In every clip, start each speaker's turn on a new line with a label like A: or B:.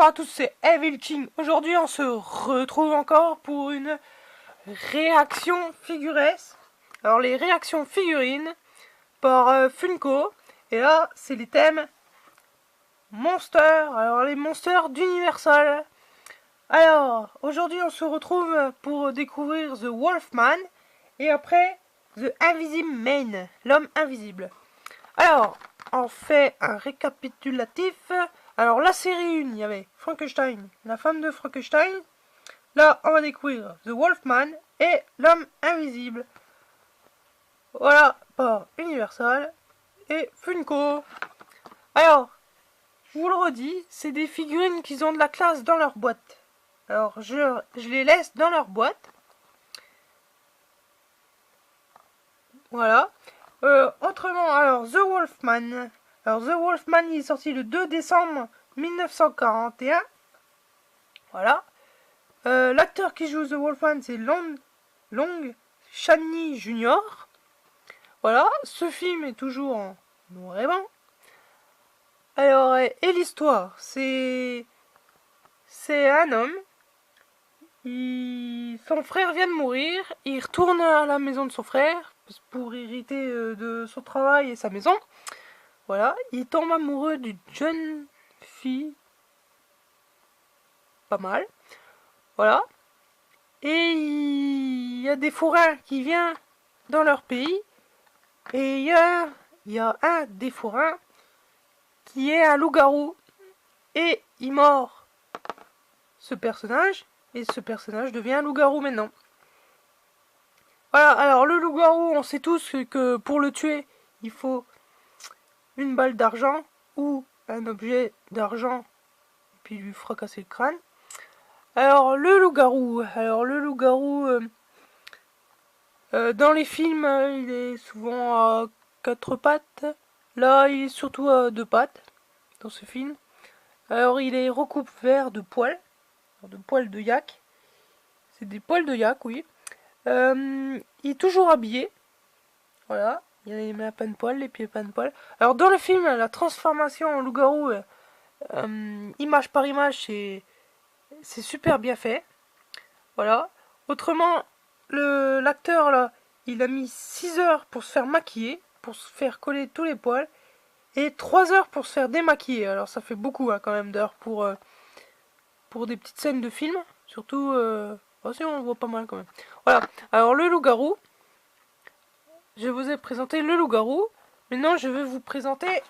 A: Bonjour à tous, c'est Evil King. Aujourd'hui, on se retrouve encore pour une réaction figuresque. Alors, les réactions figurines par Funko. Et là, c'est les thèmes Monsters. Alors, les Monsters d'Universal. Alors, aujourd'hui, on se retrouve pour découvrir The Wolfman. Et après, The Invisible Man, l'homme invisible. Alors, on fait un récapitulatif. Alors, la série 1, il y avait Frankenstein, la femme de Frankenstein. Là, on va découvrir The Wolfman et l'homme invisible. Voilà, par Universal et Funko. Alors, je vous le redis, c'est des figurines qui ont de la classe dans leur boîte. Alors, je les laisse dans leur boîte. Voilà. Autrement, alors, The Wolfman. Alors, The Wolfman, il est sorti le 2 décembre 1941. Voilà. L'acteur qui joue The Wolfman, c'est Long Chaney Jr. Voilà. Ce film est toujours en noir et blanc. Alors, et l'histoire, c'est un homme. Son frère vient de mourir. Il retourne à la maison de son frère pour hériter de son travail et sa maison. Voilà, il tombe amoureux d'une jeune fille. Pas mal. Voilà. Et il y a des forains qui viennent dans leur pays. Et il y a un des forains qui est un loup-garou. Et il mord ce personnage. Et ce personnage devient un loup-garou maintenant. Voilà, alors le loup-garou, on sait tous que pour le tuer, il faut une balle d'argent ou un objet d'argent, puis lui fracasser le crâne. Alors le loup-garou, dans les films, il est souvent à quatre pattes. Là, il est surtout à deux pattes dans ce film. Alors il est recouvert de poils de yak. C'est des poils de yak, oui. Il est toujours habillé. Voilà. Il a les mains plein de poils, les pieds plein de poils. Alors dans le film, la transformation en loup-garou, image par image, c'est super bien fait. Voilà. Autrement, l'acteur là, il a mis 6 heures pour se faire maquiller, pour se faire coller tous les poils, et 3 heures pour se faire démaquiller. Alors ça fait beaucoup hein, quand même d'heures pour des petites scènes de film. Surtout, si on voit pas mal quand même. Voilà. Alors le loup-garou. Je vous ai présenté le loup-garou. Maintenant, je vais vous présenter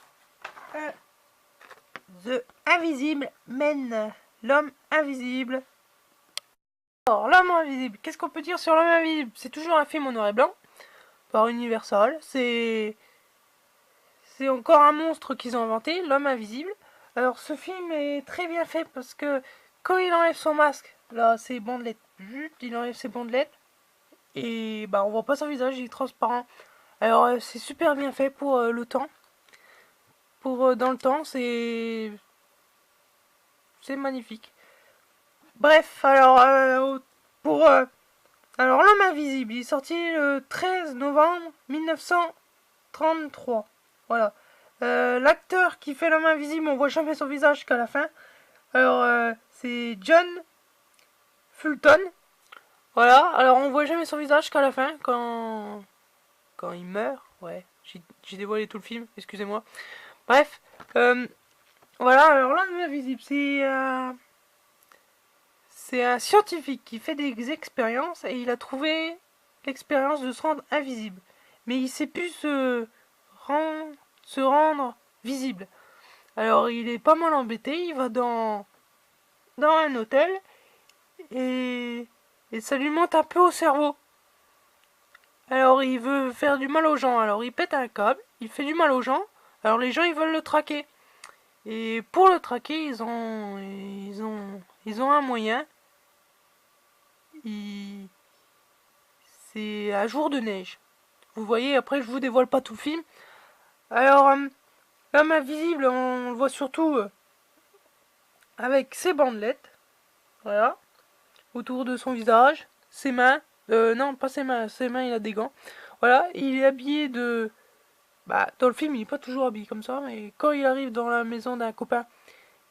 A: The Invisible Man, l'homme invisible. Alors, l'homme invisible, qu'est-ce qu'on peut dire sur l'homme invisible? C'est toujours un film en noir et blanc, par Universal. C'est encore un monstre qu'ils ont inventé, l'homme invisible. Alors, ce film est très bien fait parce que quand il enlève son masque, là, ses bandelettes, il enlève ses bandelettes. Et bah, on voit pas son visage, il est transparent. Alors, c'est super bien fait pour le temps. Dans le temps, c'est magnifique. Bref, alors alors l'homme invisible, il est sorti le 13 novembre 1933. Voilà. L'acteur qui fait l'homme invisible, on voit jamais son visage qu'à la fin. Alors c'est John Fulton. Voilà. Alors on voit jamais son visage qu'à la fin quand il meurt. Ouais. J'ai dévoilé tout le film. Excusez-moi. Bref. Voilà, alors l'homme invisible, c'est un scientifique qui fait des expériences et il a trouvé l'expérience de se rendre invisible. Mais il sait plus se rendre visible. Alors il est pas mal embêté, il va dans un hôtel et ça lui monte un peu au cerveau. Alors il veut faire du mal aux gens, alors il pète un câble, il fait du mal aux gens, alors les gens ils veulent le traquer. Et pour le traquer, ils ont un moyen. C'est un jour de neige. Vous voyez, après je vous dévoile pas tout le film. Alors, l'homme invisible, on le voit surtout avec ses bandelettes. Voilà. Autour de son visage. Ses mains. Non, pas ses mains. Ses mains, il a des gants. Voilà. Il est habillé de... Bah, dans le film, il n'est pas toujours habillé comme ça. Mais quand il arrive dans la maison d'un copain,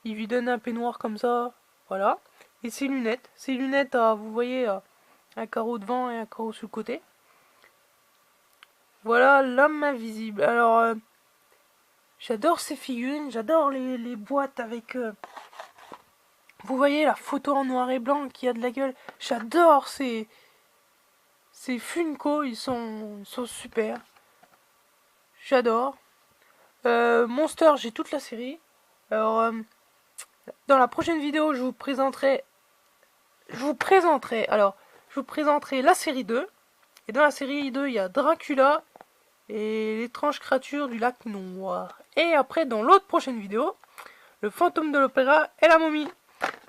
A: Il lui donne un peignoir comme ça. Voilà. Et ses lunettes. Ses lunettes, vous voyez, un carreau devant et un carreau sur le côté. Voilà l'homme invisible. Alors, j'adore ces figurines. J'adore les boîtes avec... vous voyez la photo en noir et blanc qui a de la gueule. J'adore ces Funko. Ils sont super. J'adore. Monster, j'ai toute la série. Alors, dans la prochaine vidéo, je vous présenterai la série 2. Et dans la série 2, il y a Dracula et l'étrange créature du lac noir. Et après, dans l'autre prochaine vidéo, le fantôme de l'opéra et la momie.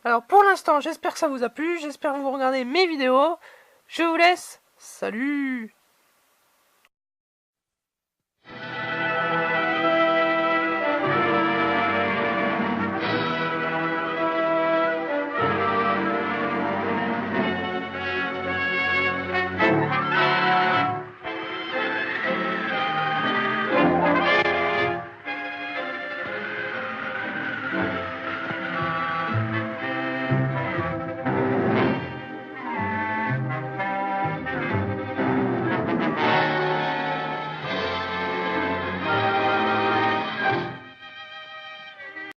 A: Alors pour l'instant, j'espère que ça vous a plu. J'espère que vous regardez mes vidéos. Je vous laisse. Salut!